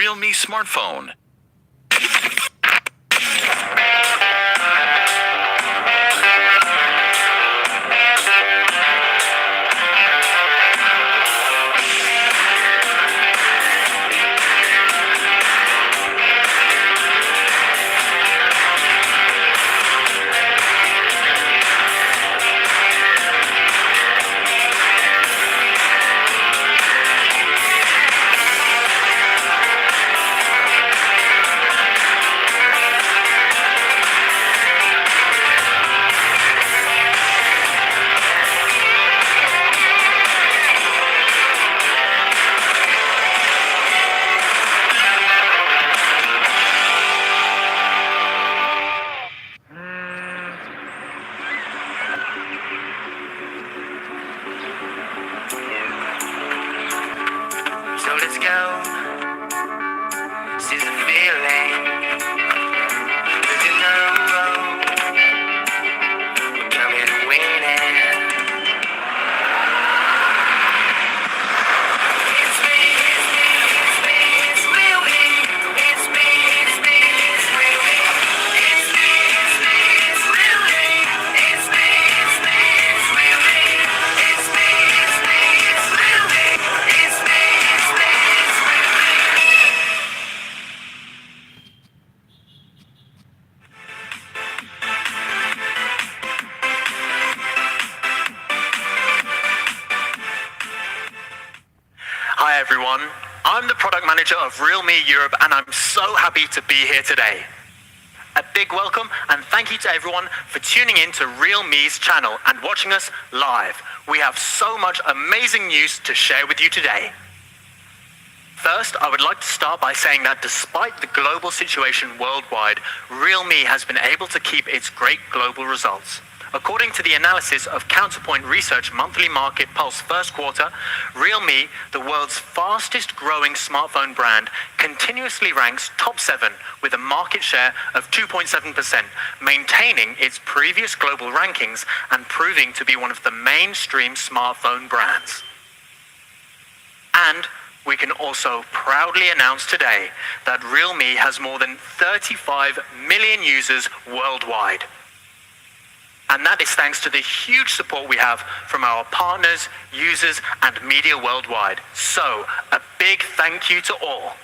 Realme smartphone. So let's go, seize the feeling, 'cause you know we're coming to win it. It's me, it's me, it's me, it's real me. It's me, it's me, it's real me. It's me, it's me, it's real me. It's me, it's me, it's real me. It's me, it's me, it's real me. It's me, it's me, it's real me. Hi everyone, I'm the product manager of Realme Europe and I'm so happy to be here today. A big welcome and thank you to everyone for tuning in to Realme's channel and watching us live. We have so much amazing news to share with you today. First, I would like to start by saying that despite the global situation worldwide, Realme has been able to keep its great global results. According to the analysis of Counterpoint Research Monthly Market Pulse first quarter, Realme, the world's fastest growing smartphone brand, continuously ranks top 7 with a market share of 2.7%, maintaining its previous global rankings and proving to be one of the mainstream smartphone brands. And we can also proudly announce today that Realme has more than 35 million users worldwide. And that is thanks to the huge support we have from our partners, users, and media worldwide. So, a big thank you to all.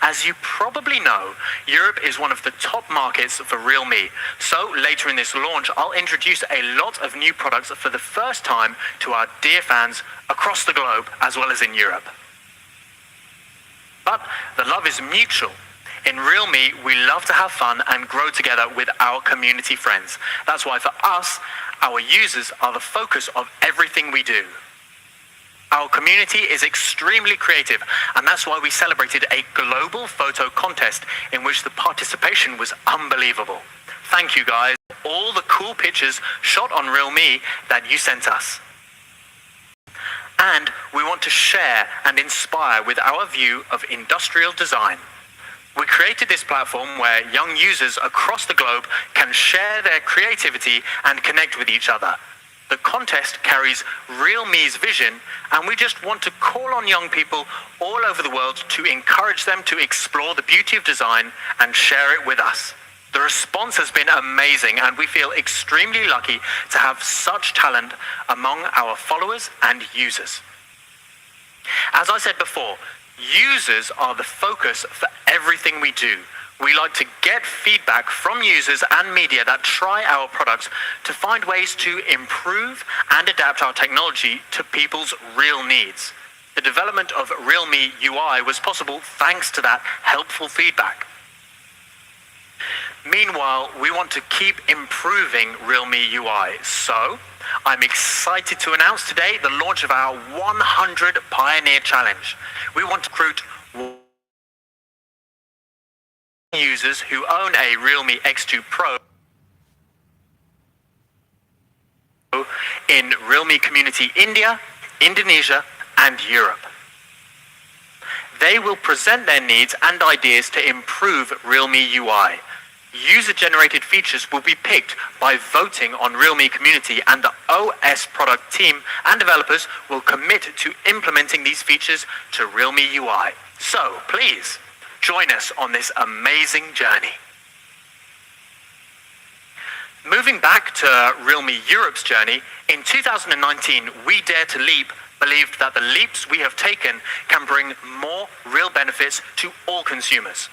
As you probably know, Europe is one of the top markets for Realme. So later in this launch, I'll introduce a lot of new products for the first time to our dear fans across the globe, as well as in Europe. But the love is mutual. In Realme, we love to have fun and grow together with our community friends. That's why for us, our users are the focus of everything we do. Our community is extremely creative, and that's why we celebrated a global photo contest in which the participation was unbelievable. Thank you guys. All the cool pictures shot on Realme that you sent us. And we want to share and inspire with our view of industrial design. We created this platform where young users across the globe can share their creativity and connect with each other. The contest carries Realme's vision, and we just want to call on young people all over the world to encourage them to explore the beauty of design and share it with us. The response has been amazing, and we feel extremely lucky to have such talent among our followers and users. As I said before, users are the focus for everything we do. We like to get feedback from users and media that try our products to find ways to improve and adapt our technology to people's real needs. The development of Realme UI was possible thanks to that helpful feedback. Meanwhile, we want to keep improving Realme UI, so I'm excited to announce today the launch of our 100 Pioneer Challenge. We want to recruit users who own a Realme X2 Pro in Realme Community India, Indonesia, and Europe. They will present their needs and ideas to improve Realme UI. User-generated features will be picked by voting on Realme community, and the OS product team and developers will commit to implementing these features to Realme UI. So please, join us on this amazing journey. Moving back to Realme Europe's journey, in 2019, We Dare to Leap believed that the leaps we have taken can bring more real benefits to all consumers.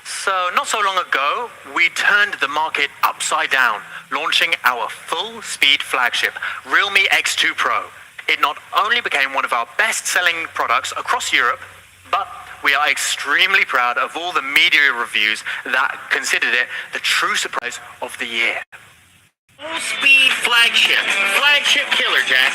So not so long ago, we turned the market upside down, launching our full-speed flagship, Realme X2 Pro. It not only became one of our best-selling products across Europe, but we are extremely proud of all the media reviews that considered it the true surprise of the year. Full-speed flagship killer, Jack.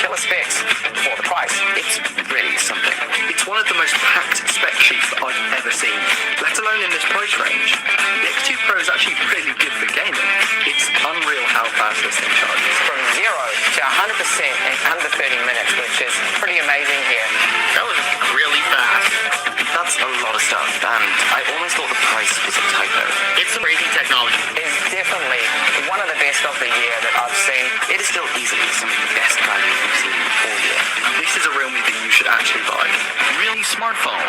Killer specs for the price. It's really something. It's one of the most packed spec sheets that I've ever seen, let alone in this price range. The X2 Pro is actually really good for gaming. It's unreal how fast this thing charges. From 0 to 100% in under 30 minutes, which is pretty amazing here. That was really fast. That's a lot of stuff, and I almost thought the price was a typo. It's crazy technology. It's definitely one of the best of the year that I've seen. It is still easily some of the best value we've seen all year. This is a Realme that you should actually buy. Really smartphone.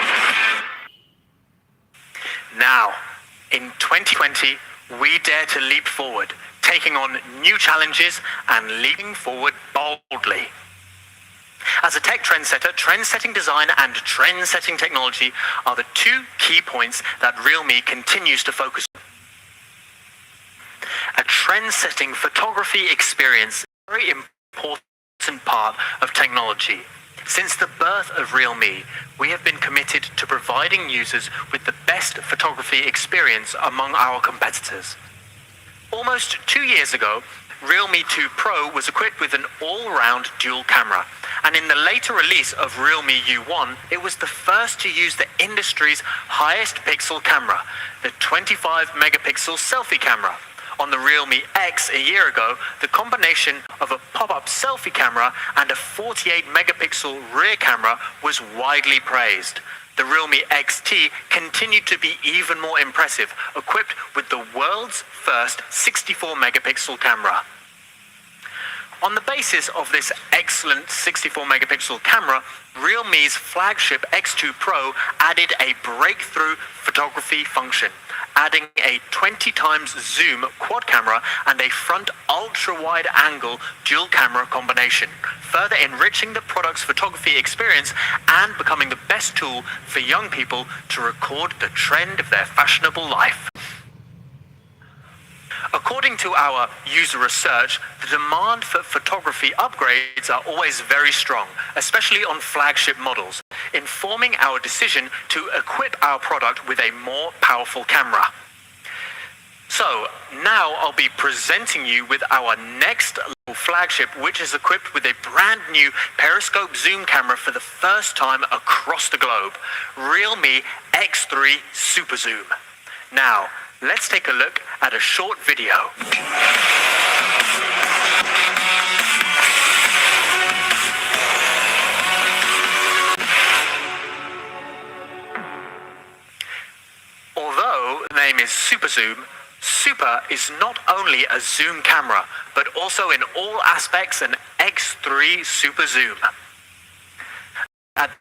Now, in 2020, we dare to leap forward, taking on new challenges and leaping forward boldly. As a tech trendsetter, trend-setting design and trend-setting technology are the two key points that Realme continues to focus on. A trend-setting photography experience is a very important part of technology. Since the birth of Realme, we have been committed to providing users with the best photography experience among our competitors. Almost 2 years ago, Realme 2 Pro was equipped with an all-round dual camera, and in the later release of Realme U1, it was the first to use the industry's highest pixel camera, the 25-megapixel selfie camera. On the Realme X a year ago, the combination of a pop-up selfie camera and a 48-megapixel rear camera was widely praised. The Realme XT continued to be even more impressive, equipped with the world's first 64-megapixel camera. On the basis of this excellent 64-megapixel camera, Realme's flagship X2 Pro added a breakthrough photography function, adding a 20 times zoom quad camera and a front ultra-wide angle dual camera combination, further enriching the product's photography experience and becoming the best tool for young people to record the trend of their fashionable life. According to our user research, the demand for photography upgrades are always very strong, especially on flagship models, informing our decision to equip our product with a more powerful camera. So now I'll be presenting you with our next level flagship, which is equipped with a brand new periscope zoom camera for the first time across the globe, Realme X3 Super Zoom. Now, let's take a look at a short video. Although the name is Super Zoom, Super is not only a zoom camera, but also in all aspects an X3 Super Zoom. At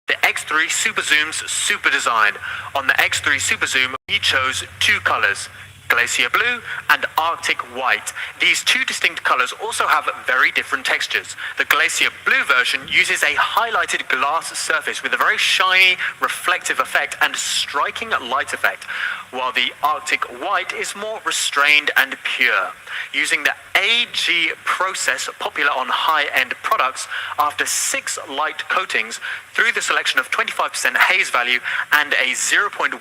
the X3 Super Zoom's super design. On the X3 Super Zoom, we chose two colors, Glacier Blue and Arctic White. These two distinct colors also have very different textures. The Glacier Blue version uses a highlighted glass surface with a very shiny, reflective effect and striking light effect, while the Arctic White is more restrained and pure. Using the AG process popular on high-end products, after 6 light coatings through the selection of 25% haze value and a 0.15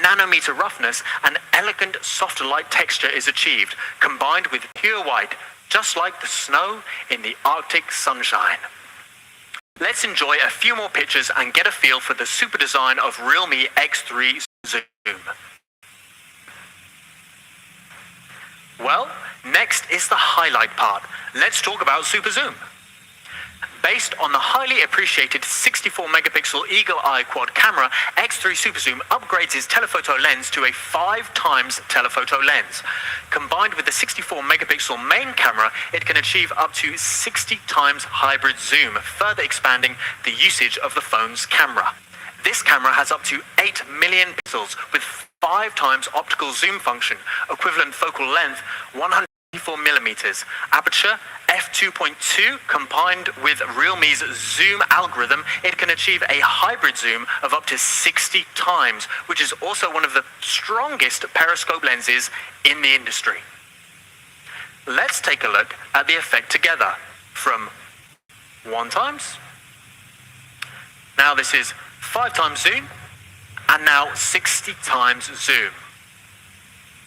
nanometer roughness, an elegant soft light texture is achieved, combined with pure white, just like the snow in the Arctic sunshine. Let's enjoy a few more pictures and get a feel for the super design of Realme X3 Zoom. Well, next is the highlight part. Let's talk about Super Zoom. Based on the highly appreciated 64 megapixel eagle eye quad camera, X3 Super Zoom upgrades its telephoto lens to a 5 times telephoto lens. Combined with the 64 megapixel main camera, it can achieve up to 60 times hybrid zoom, further expanding the usage of the phone's camera. This camera has up to 8 million pixels with 5 times optical zoom function, equivalent focal length 104 millimeters, aperture f2.2. Combined with Realme's zoom algorithm, it can achieve a hybrid zoom of up to 60 times, which is also one of the strongest periscope lenses in the industry. Let's take a look at the effect together from 1 times. Now this is 5 times zoom, and now 60 times zoom.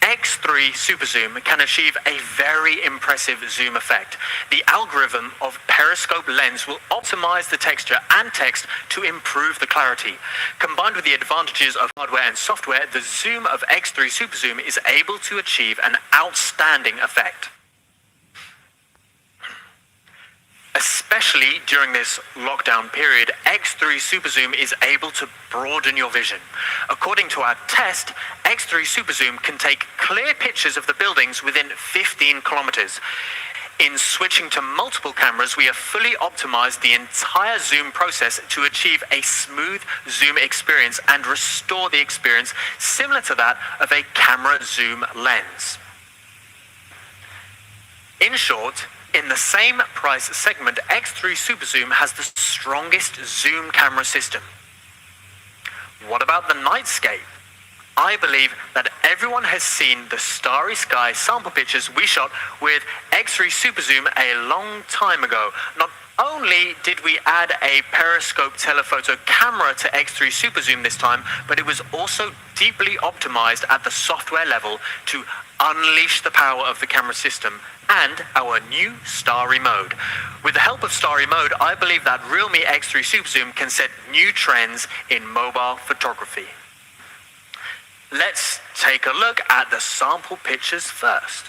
X3 Super Zoom can achieve a very impressive zoom effect. The algorithm of periscope lens will optimize the texture and text to improve the clarity. Combined with the advantages of hardware and software, the zoom of X3 Super Zoom is able to achieve an outstanding effect. Especially during this lockdown period, X3 Super Zoom is able to broaden your vision. According to our test, X3 Super Zoom can take clear pictures of the buildings within 15 kilometers. In switching to multiple cameras, we have fully optimized the entire zoom process to achieve a smooth zoom experience and restore the experience similar to that of a camera zoom lens. In short, in the same price segment, X3 Super Zoom has the strongest zoom camera system. What about the nightscape? I believe that everyone has seen the starry sky sample pictures we shot with X3 Super Zoom a long time ago. Not only did we add a periscope telephoto camera to X3 Super Zoom this time, but it was also deeply optimized at the software level to unleash the power of the camera system and our new Starry mode. With the help of Starry mode, I believe that Realme X3 Super Zoom can set new trends in mobile photography. Let's take a look at the sample pictures first.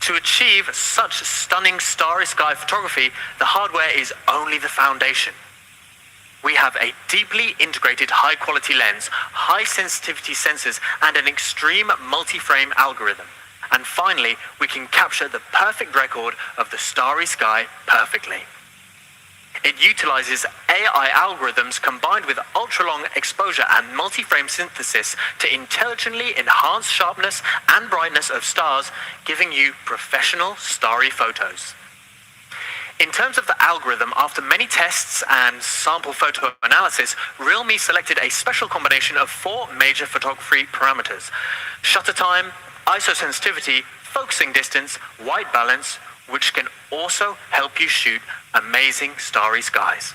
To achieve such stunning starry sky photography, the hardware is only the foundation. We have a deeply integrated high-quality lens, high-sensitivity sensors, and an extreme multi-frame algorithm. And finally, we can capture the perfect record of the starry sky perfectly. It utilizes AI algorithms combined with ultra-long exposure and multi-frame synthesis to intelligently enhance sharpness and brightness of stars, giving you professional starry photos. In terms of the algorithm, after many tests and sample photo analysis, Realme selected a special combination of 4 major photography parameters: shutter time, ISO sensitivity, focusing distance, white balance, which can also help you shoot amazing starry skies.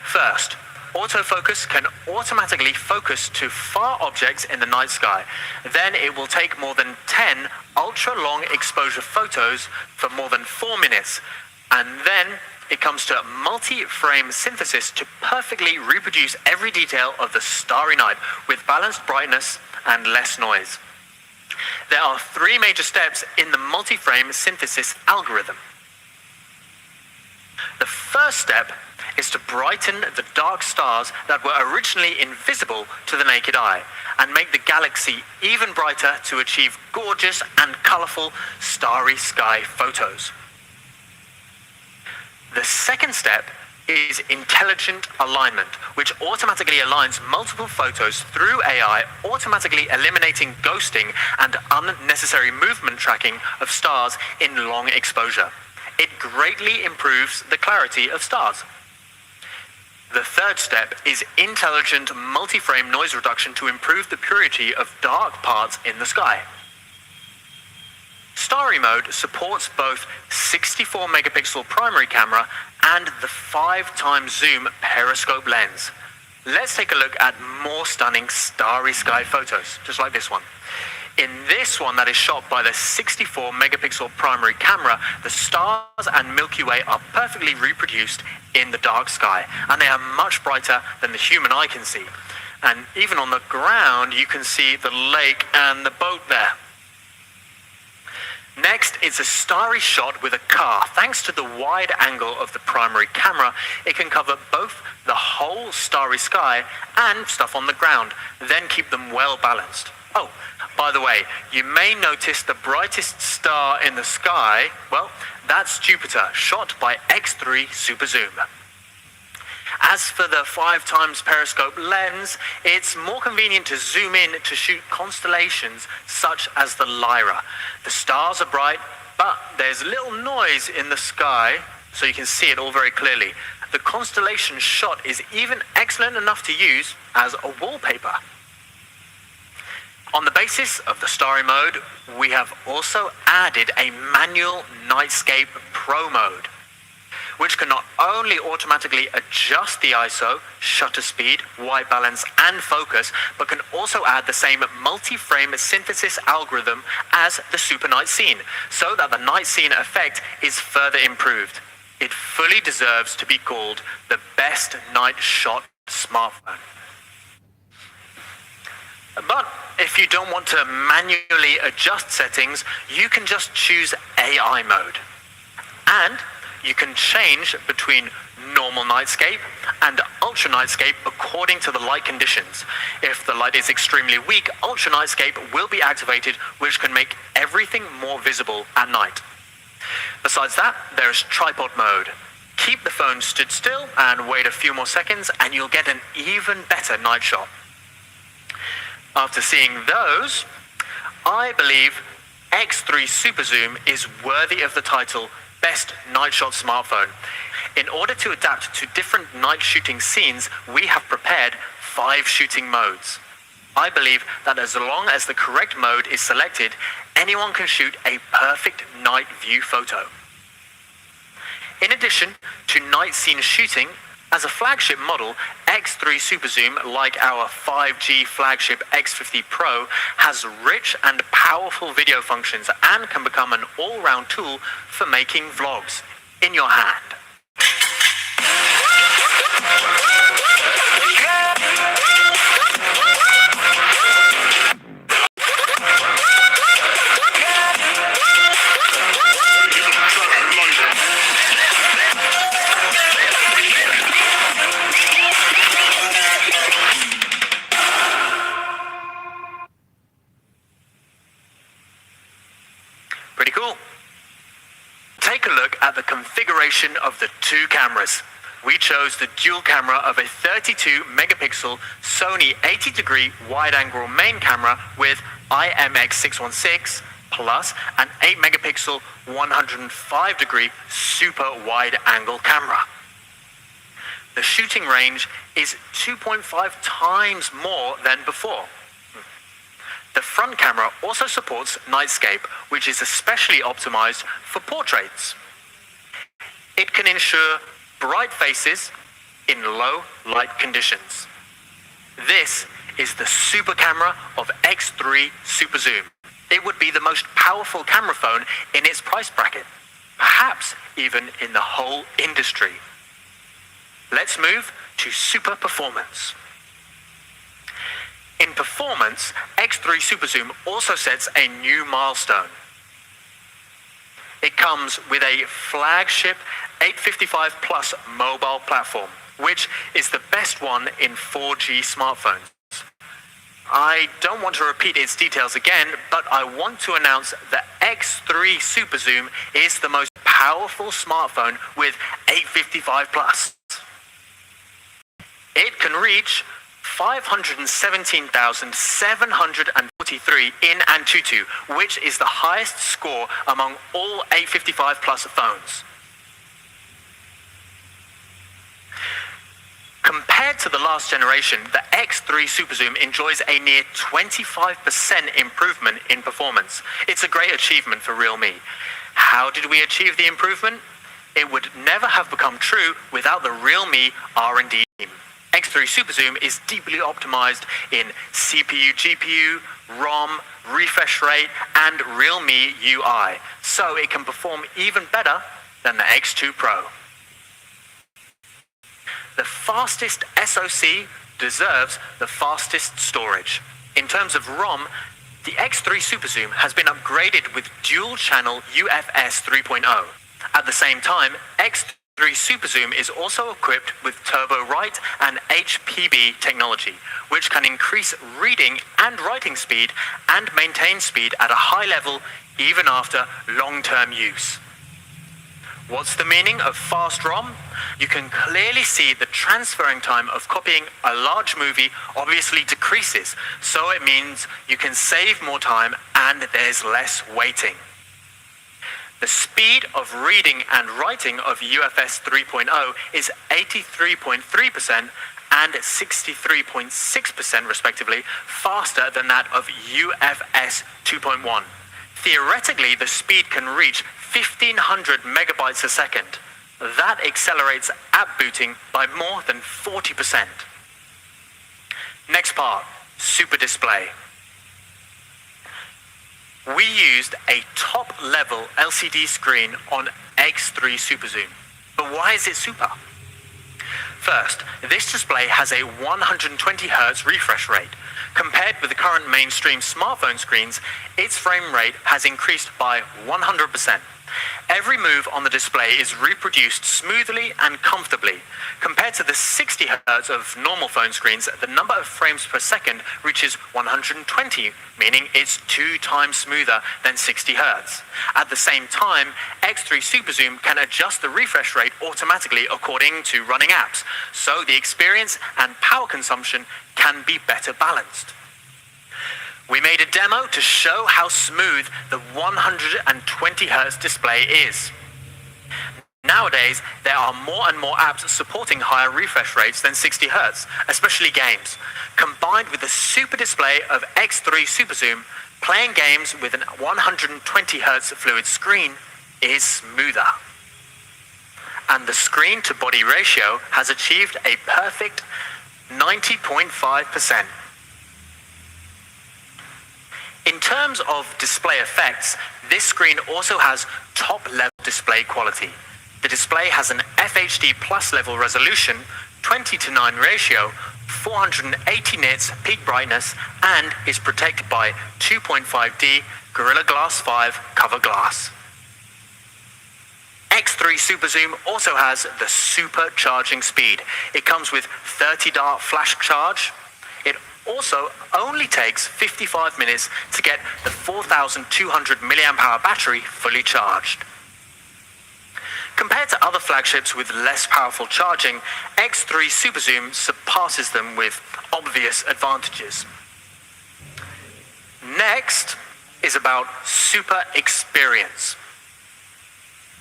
First, autofocus can automatically focus to far objects in the night sky. Then it will take more than 10 ultra-long exposure photos for more than 4 minutes. And then it comes to multi-frame synthesis to perfectly reproduce every detail of the starry night with balanced brightness and less noise. There are 3 major steps in the multi-frame synthesis algorithm. The first step is to brighten the dark stars that were originally invisible to the naked eye and make the galaxy even brighter to achieve gorgeous and colorful starry sky photos. The second step is intelligent alignment, which automatically aligns multiple photos through AI, automatically eliminating ghosting and unnecessary movement tracking of stars in long exposure. It greatly improves the clarity of stars. The third step is intelligent multi-frame noise reduction to improve the purity of dark parts in the sky. Starry mode supports both 64 megapixel primary camera and the 5 times zoom periscope lens. Let's take a look at more stunning starry sky photos, just like this one. In this one that is shot by the 64 megapixel primary camera, the stars and Milky Way are perfectly reproduced in the dark sky, and they are much brighter than the human eye can see. And even on the ground, you can see the lake and the boat there. Next, it's a starry shot with a car. Thanks to the wide angle of the primary camera, it can cover both the whole starry sky and stuff on the ground, then keep them well balanced. Oh, by the way, you may notice the brightest star in the sky. Well, that's Jupiter, shot by X3 Super Zoom. As for the 5x periscope lens, it's more convenient to zoom in to shoot constellations such as the Lyra. The stars are bright, but there's little noise in the sky, so you can see it all very clearly. The constellation shot is even excellent enough to use as a wallpaper. On the basis of the starry mode, we have also added a manual Nightscape Pro mode, which can not only automatically adjust the ISO, shutter speed, white balance, and focus, but can also add the same multi-frame synthesis algorithm as the Super Night Scene, so that the night scene effect is further improved. It fully deserves to be called the best night shot smartphone. But if you don't want to manually adjust settings, you can just choose AI mode. And you can change between normal nightscape and ultra nightscape according to the light conditions. If the light is extremely weak, ultra nightscape will be activated, which can make everything more visible at night. Besides that, there is tripod mode. Keep the phone stood still and wait a few more seconds and you'll get an even better night shot. After seeing those, I believe X3 Super Zoom is worthy of the title Best Night Shot Smartphone. In order to adapt to different night shooting scenes, we have prepared 5 shooting modes. I believe that as long as the correct mode is selected, anyone can shoot a perfect night view photo. In addition to night scene shooting, as a flagship model, X3 Super Zoom, like our 5G flagship X50 Pro, has rich and powerful video functions and can become an all-round tool for making vlogs in your hand. Pretty cool. Take a look at the configuration of the 2 cameras. We chose the dual camera of a 32 megapixel Sony 80-degree wide-angle main camera with IMX616 plus an 8 megapixel 105-degree super wide-angle camera. The shooting range is 2.5 times more than before. The front camera also supports Nightscape, which is especially optimized for portraits. It can ensure bright faces in low light conditions. This is the super camera of X3 Super Zoom. It would be the most powerful camera phone in its price bracket, perhaps even in the whole industry. Let's move to super performance. In performance, X3 Super Zoom also sets a new milestone. It comes with a flagship 855 Plus mobile platform, which is the best one in 4G smartphones. I don't want to repeat its details again, but I want to announce that X3 Super Zoom is the most powerful smartphone with 855 Plus. It can reach 517,743 in Antutu, which is the highest score among all 855 Plus phones. Compared to the last generation, the X3 Super Zoom enjoys a near 25% improvement in performance. It's a great achievement for Realme. How did we achieve the improvement? It would never have become true without the Realme R&D team. X3 Super Zoom is deeply optimized in CPU, GPU, ROM, refresh rate, and Realme UI, so it can perform even better than the X2 Pro. The fastest SoC deserves the fastest storage. In terms of ROM, The X3 Super Zoom has been upgraded with dual-channel UFS 3.0. At the same time, X3 Super Zoom is also equipped with Turbo Write and HPB technology, which can increase reading and writing speed and maintain speed at a high level even after long-term use. What's the meaning of fast ROM? You can clearly see the transferring time of copying a large movie obviously decreases, so it means you can save more time and there's less waiting. The speed of reading and writing of UFS 3.0 is 83.3% and 63.6% respectively faster than that of UFS 2.1. Theoretically, the speed can reach 1500 megabytes a second. That accelerates app booting by more than 40%. Next part, Super Display. We used a top-level LCD screen on X3 Super Zoom. But why is it super? First, this display has a 120 Hz refresh rate. Compared with the current mainstream smartphone screens, its frame rate has increased by 100%. Every move on the display is reproduced smoothly and comfortably. Compared to the 60 Hz of normal phone screens, the number of frames per second reaches 120, meaning it's 2 times smoother than 60 Hz. At the same time, X3 Super Zoom can adjust the refresh rate automatically according to running apps, so the experience and power consumption can be better balanced. We made a demo to show how smooth the 120 Hz display is. Nowadays, there are more and more apps supporting higher refresh rates than 60 Hz, especially games. Combined with the super display of X3 Super Zoom, playing games with an 120 Hz fluid screen is smoother. And the screen-to-body ratio has achieved a perfect 90.5%. In terms of display effects, this screen also has top-level display quality. The display has an FHD Plus level resolution, 20:9 ratio, 480 nits peak brightness, and is protected by 2.5D Gorilla Glass 5 cover glass. X3 Super Zoom also has the super charging speed. It comes with 30 dart flash charge. It also only takes 55 minutes to get the 4,200 mAh battery fully charged. Compared to other flagships with less powerful charging, X3 Super Zoom surpasses them with obvious advantages. Next is about super experience.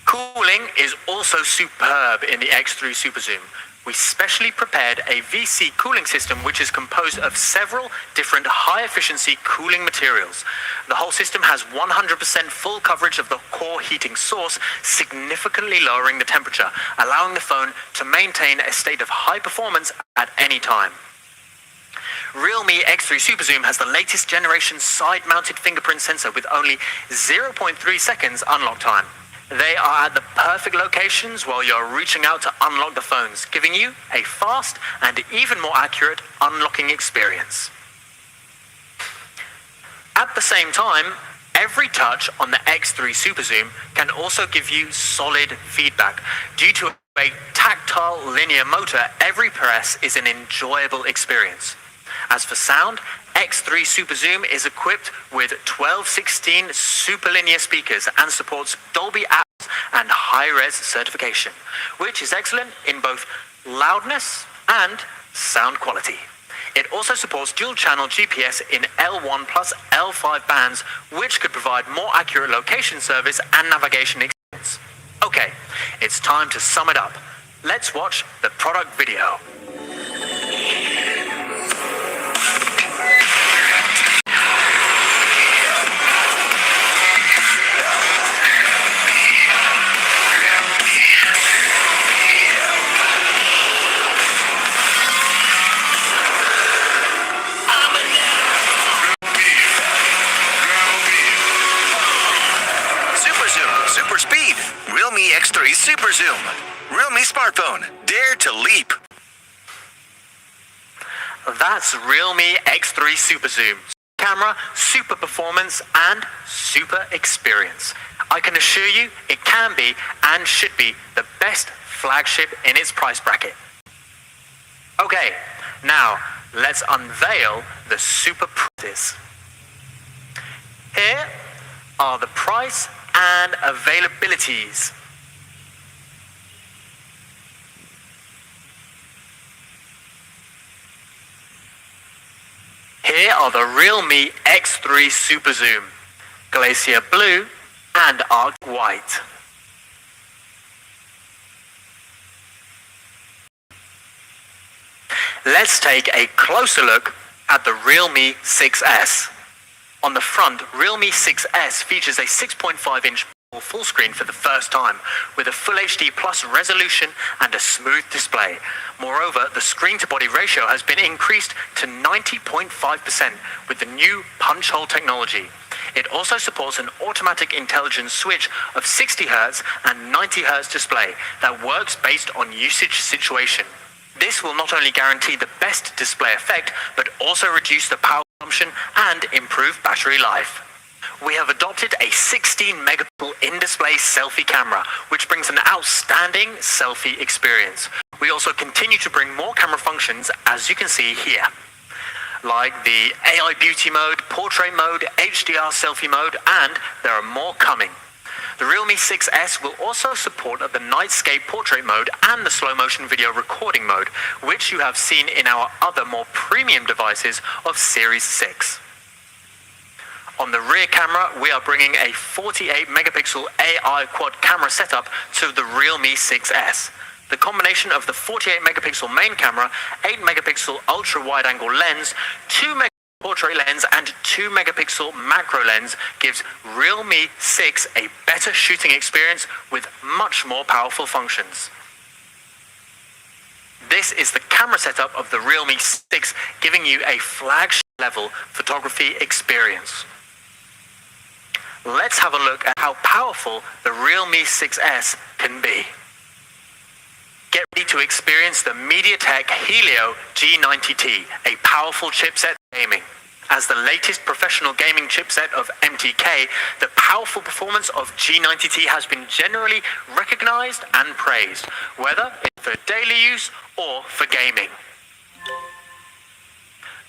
Cooling is also superb in the X3 Super Zoom. We specially prepared a VC cooling system which is composed of several different high-efficiency cooling materials. The whole system has 100% full coverage of the core heating source, significantly lowering the temperature, allowing the phone to maintain a state of high performance at any time. Realme X3 Super Zoom has the latest generation side-mounted fingerprint sensor with only 0.3 seconds unlock time. They are at the perfect locations while you're reaching out to unlock the phones, giving you a fast and even more accurate unlocking experience. At the same time, every touch on the X3 Super Zoom can also give you solid feedback. Due to a tactile linear motor, every press is an enjoyable experience. As for sound, X3 Super Zoom is equipped with 1216 super linear speakers and supports Dolby Atmos and high-res certification, which is excellent in both loudness and sound quality. It also supports dual-channel GPS in L1 plus L5 bands, which could provide more accurate location service and navigation experience. Okay, it's time to sum it up. Let's watch the product video. Super speed. Realme X3 Super Zoom. Realme smartphone. Dare to leap. That's Realme X3 Super Zoom. camera, super performance, and super experience. I can assure you it can be and should be the best flagship in its price bracket. Okay, now let's unveil the Super Prices. Here are the price and availabilities. Here are the Realme X3 Super Zoom, Glacier Blue and Arctic White. Let's take a closer look at the Realme 6S. On the front, Realme 6S features a 6.5-inch full screen for the first time, with a Full HD Plus resolution and a smooth display. Moreover, the screen-to-body ratio has been increased to 90.5% with the new punch hole technology. It also supports an automatic intelligence switch of 60 Hz and 90 Hz display that works based on usage situation. This will not only guarantee the best display effect, but also reduce the power consumption and improve battery life. We have adopted a 16-megapixel in-display selfie camera, which brings an outstanding selfie experience. We also continue to bring more camera functions, as you can see here, like the AI beauty mode, portrait mode, HDR selfie mode, and there are more coming. The Realme 6S will also support the Nightscape portrait mode and the slow motion video recording mode, which you have seen in our other more premium devices of Series 6. On the rear camera, we are bringing a 48 megapixel AI quad camera setup to the Realme 6S. The combination of the 48 megapixel main camera, 8 megapixel ultra wide angle lens, 2 megapixel portrait lens and 2 megapixel macro lens gives Realme 6 a better shooting experience with much more powerful functions. This is the camera setup of the Realme 6, giving you a flagship level photography experience. Let's have a look at how powerful the Realme 6S can be. Get ready to experience the MediaTek Helio G90T, a powerful chipset for gaming. As the latest professional gaming chipset of MTK, the powerful performance of G90T has been generally recognized and praised, whether it's for daily use or for gaming.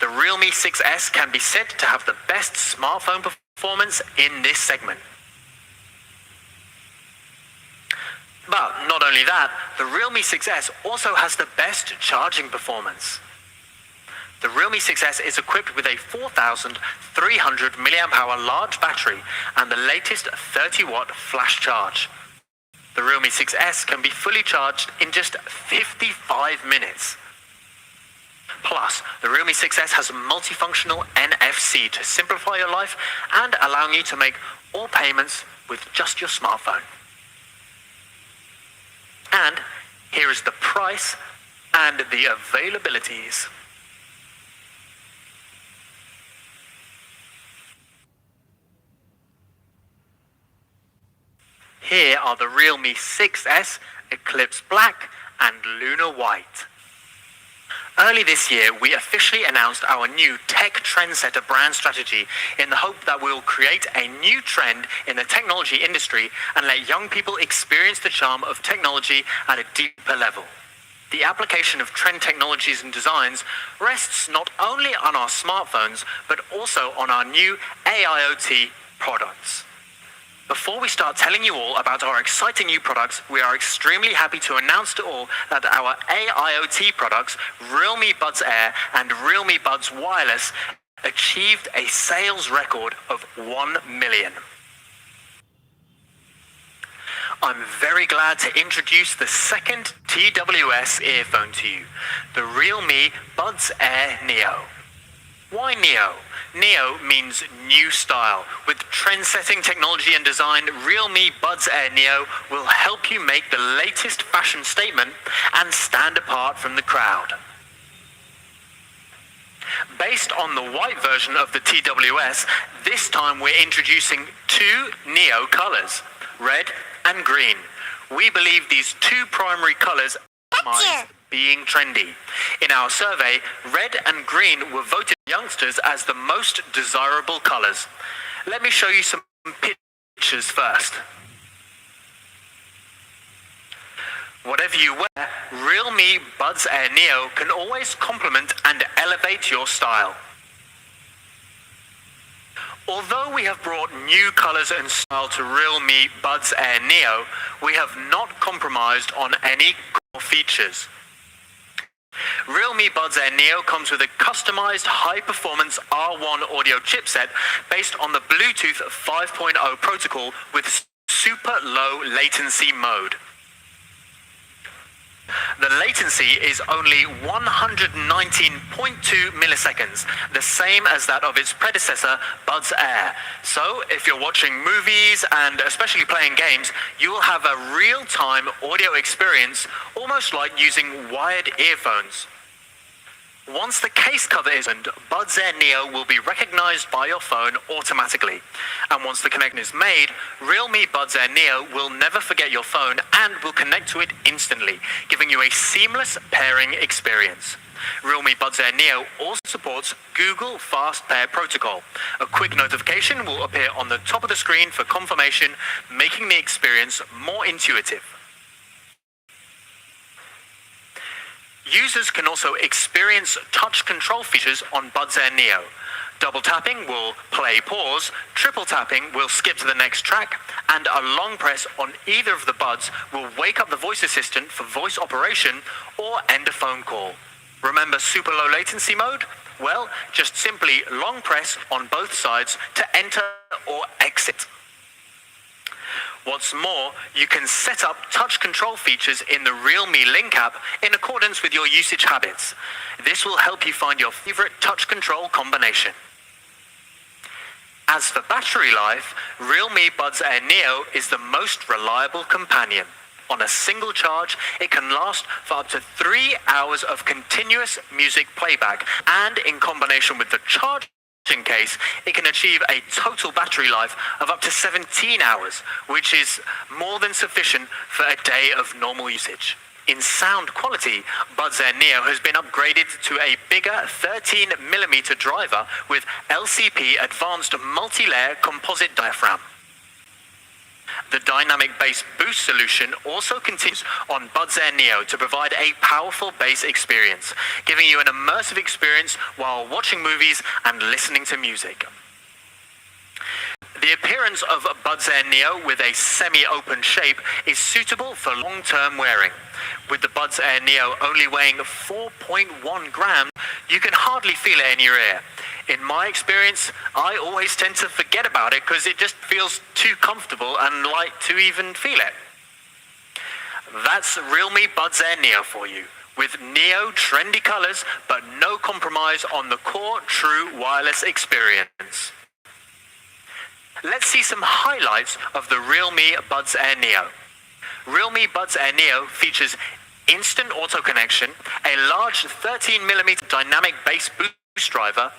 The Realme 6S can be said to have the best smartphone performance in this segment. But not only that, the Realme 6S also has the best charging performance. The Realme 6S is equipped with a 4,300 mAh large battery and the latest 30-watt flash charge. The Realme 6S can be fully charged in just 55 minutes. Plus, the Realme 6S has multifunctional NFC to simplify your life and allowing you to make all payments with just your smartphone. And here is the price and the availabilities. Here are the Realme 6S, Eclipse Black and Lunar White. Early this year, we officially announced our new tech trendsetter brand strategy in the hope that we will create a new trend in the technology industry and let young people experience the charm of technology at a deeper level. The application of trend technologies and designs rests not only on our smartphones, but also on our new AIoT products. Before we start telling you all about our exciting new products, we are extremely happy to announce to all that our AIoT products, Realme Buds Air and Realme Buds Wireless, achieved a sales record of 1 million. I'm very glad to introduce the second TWS earphone to you, the Realme Buds Air Neo. Why Neo? Neo means new style. With trend-setting technology and design, Realme Buds Air Neo will help you make the latest fashion statement and stand apart from the crowd. Based on the white version of the TWS, this time we're introducing two Neo colors, red and green. We believe these two primary colors optimize being trendy. In our survey, red and green were voted youngsters as the most desirable colors. Let me show you some pictures first. Whatever you wear, Realme Buds Air Neo can always complement and elevate your style. Although we have brought new colors and style to Realme Buds Air Neo, we have not compromised on any core features. Realme Buds Air Neo comes with a customized high-performance R1 audio chipset based on the Bluetooth 5.0 protocol with super low latency mode. The latency is only 119.2 milliseconds, the same as that of its predecessor, Buds Air. So, if you're watching movies and especially playing games, you will have a real-time audio experience, almost like using wired earphones. Once the case cover is opened, Buds Air Neo will be recognized by your phone automatically. And once the connection is made, Realme Buds Air Neo will never forget your phone and will connect to it instantly, giving you a seamless pairing experience. Realme Buds Air Neo also supports Google Fast Pair Protocol. A quick notification will appear on the top of the screen for confirmation, making the experience more intuitive. Users can also experience touch control features on Buds Air Neo. Double tapping will play pause, triple tapping will skip to the next track, and a long press on either of the buds will wake up the voice assistant for voice operation or end a phone call. Remember super low latency mode? Well, just simply long press on both sides to enter or exit. What's more, you can set up touch control features in the Realme Link app in accordance with your usage habits. This will help you find your favorite touch control combination. As for battery life, Realme Buds Air Neo is the most reliable companion. On a single charge, it can last for up to 3 hours of continuous music playback, and in combination with the charging case, it can achieve a total battery life of up to 17 hours, which is more than sufficient for a day of normal usage. In sound quality, Buds Air Neo has been upgraded to a bigger 13mm driver with LCP Advanced Multi-Layer Composite Diaphragm. The dynamic bass boost solution also continues on Buds Air Neo to provide a powerful bass experience, giving you an immersive experience while watching movies and listening to music. The appearance of Buds Air Neo with a semi-open shape is suitable for long-term wearing. With the Buds Air Neo only weighing 4.1 grams, you can hardly feel it in your ear. In my experience, I always tend to forget about it because it just feels too comfortable and light to even feel it. That's Realme Buds Air Neo for you, with neo trendy colors but no compromise on the core true wireless experience. Let's see some highlights of the Realme Buds Air Neo. Realme Buds Air Neo features instant auto connection, a large 13mm dynamic bass boost driver,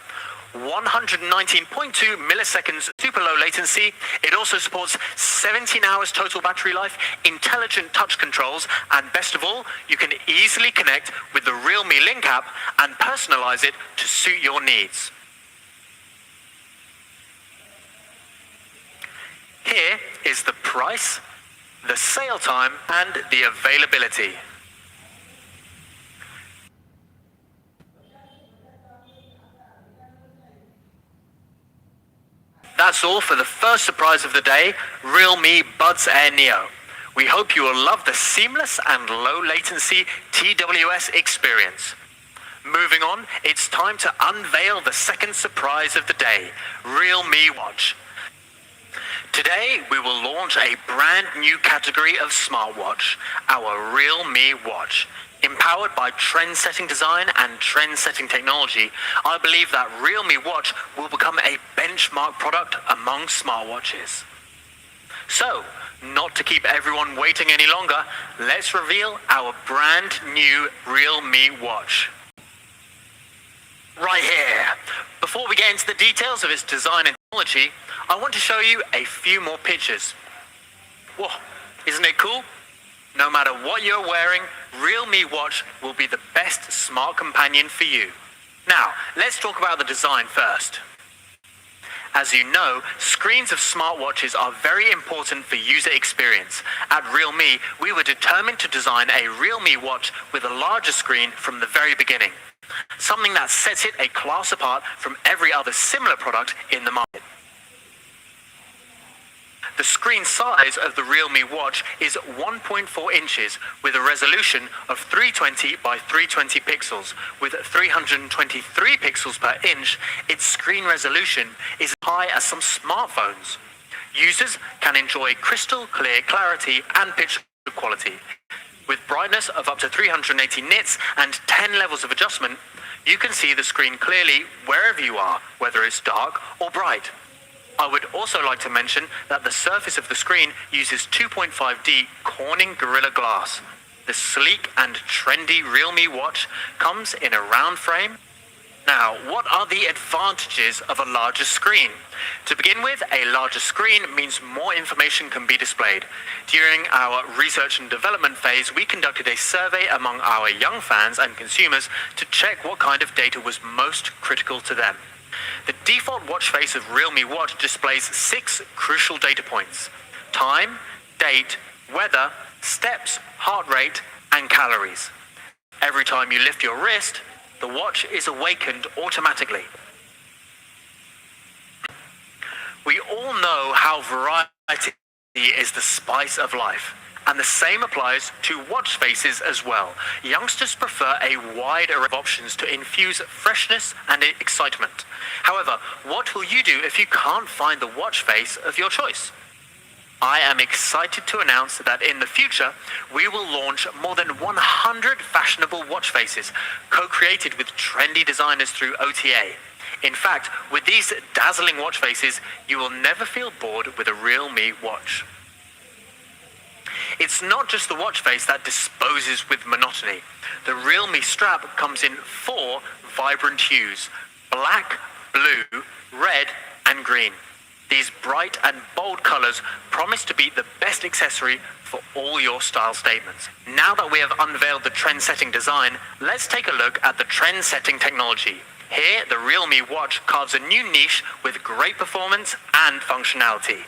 119.2 milliseconds super low latency. It also supports 17 hours total battery life, intelligent touch controls, and best of all, you can easily connect with the Realme Link app and personalize it to suit your needs. Here is the price, the sale time, and the availability. That's all for the first surprise of the day, Realme Buds Air Neo. We hope you will love the seamless and low latency TWS experience. Moving on, it's time to unveil the second surprise of the day, Realme Watch. Today, we will launch a brand new category of smartwatch, our Realme Watch. Empowered by trend-setting design and trend-setting technology, I believe that Realme Watch will become a benchmark product among smartwatches. So, not to keep everyone waiting any longer, let's reveal our brand new Realme Watch. Right here. Before we get into the details of its design and technology, I want to show you a few more pictures. Whoa, isn't it cool? No matter what you're wearing, Realme Watch will be the best smart companion for you. Now, let's talk about the design first. As you know, screens of smartwatches are very important for user experience. At Realme, we were determined to design a Realme watch with a larger screen from the very beginning, something that sets it a class apart from every other similar product in the market. The screen size of the Realme watch is 1.4 inches with a resolution of 320 by 320 pixels. With 323 pixels per inch, its screen resolution is as high as some smartphones. Users can enjoy crystal clear clarity and picture quality. With brightness of up to 380 nits and 10 levels of adjustment, you can see the screen clearly wherever you are, whether it's dark or bright. I would also like to mention that the surface of the screen uses 2.5D Corning Gorilla Glass. The sleek and trendy Realme watch comes in a round frame. Now, what are the advantages of a larger screen? To begin with, a larger screen means more information can be displayed. During our research and development phase, we conducted a survey among our young fans and consumers to check what kind of data was most critical to them. The default watch face of Realme Watch displays 6 crucial data points: time, date, weather, steps, heart rate, and calories. Every time you lift your wrist, the watch is awakened automatically. We all know how variety is the spice of life, and the same applies to watch faces as well. Youngsters prefer a wide array of options to infuse freshness and excitement. However, what will you do if you can't find the watch face of your choice? I am excited to announce that in the future, we will launch more than 100 fashionable watch faces, co-created with trendy designers through OTA. In fact, with these dazzling watch faces, you will never feel bored with a Realme watch. It's not just the watch face that disposes with monotony. The Realme strap comes in 4 vibrant hues: black, blue, red, and green. These bright and bold colors promise to be the best accessory for all your style statements. Now that we have unveiled the trend-setting design, let's take a look at the trend-setting technology. Here, the Realme watch carves a new niche with great performance and functionality.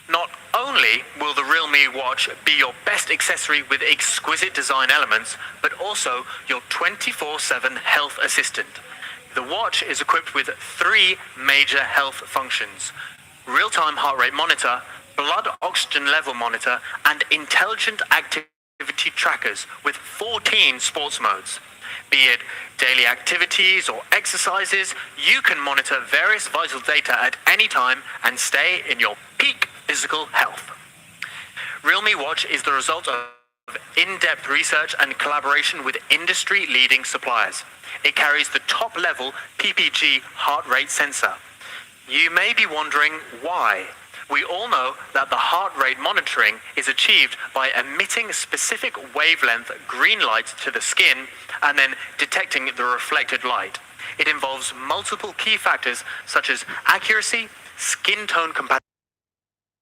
Not only will the Realme watch be your best accessory with exquisite design elements, but also your 24/7 health assistant. The watch is equipped with 3 major health functions: real-time heart rate monitor, blood oxygen level monitor, and intelligent activity trackers with 14 sports modes. Be it daily activities or exercises, you can monitor various vital data at any time and stay in your peak physical health. Realme Watch is the result of in-depth research and collaboration with industry-leading suppliers. It carries the top-level PPG heart rate sensor. You may be wondering why. We all know that the heart rate monitoring is achieved by emitting specific wavelength green light to the skin and then detecting the reflected light. It involves multiple key factors such as accuracy, skin tone compatibility,